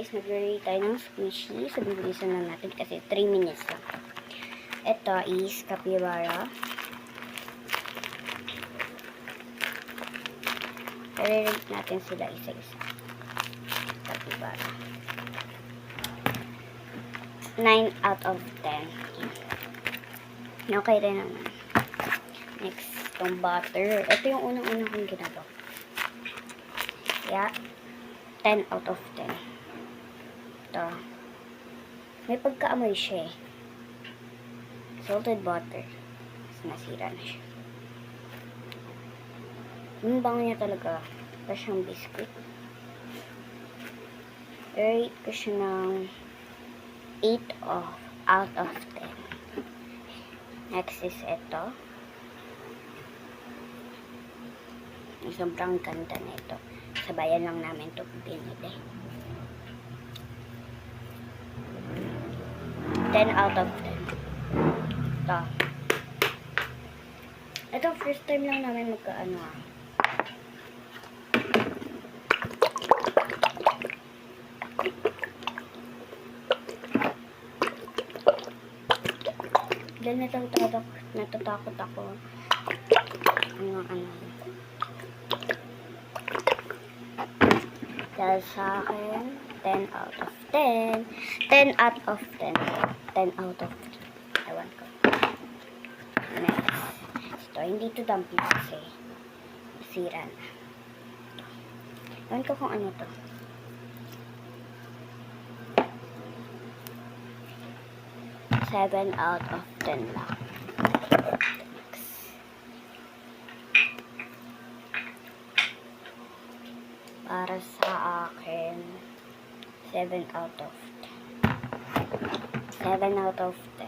guys, nag-rate tayo ng squishy. So, bibilisan na natin kasi 3 minutes lang. Ito is capybara. I-rate natin sila isa-isa. Capybara. 9 out of 10. Okay rin naman. Next, itong butter. Ito yung unang-unang kong ginagawa. Yeah. 10 out of 10. Ito. May pagkaamoy siya eh. Salted butter. Nasira na siya. Yung bango niya talaga. Ito siyang biscuit. Rate ko siya ng 8 out of 10. Next is ito. Sobrang ganda na ito. Sabayan lang namin ito pinili. 10 out of 10. Ito. Ito first time lang namin magkaano ah. Dahil natatakot ako. Ano. Dahil sa akin, 10 out of 10. 10 out of 10. 10 out of 10. Ewan ko. Next. Ito, hindi ito dumpling kasi. Nasira na. Ewan ko kung ano to. Seven out of 10 lang. Para sa akin, 7 out of 10. 7 out of 10.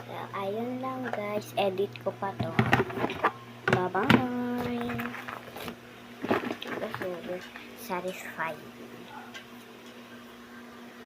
So, ayun lang guys. Edit ko pa to. Bye-bye. Kasi satisfied.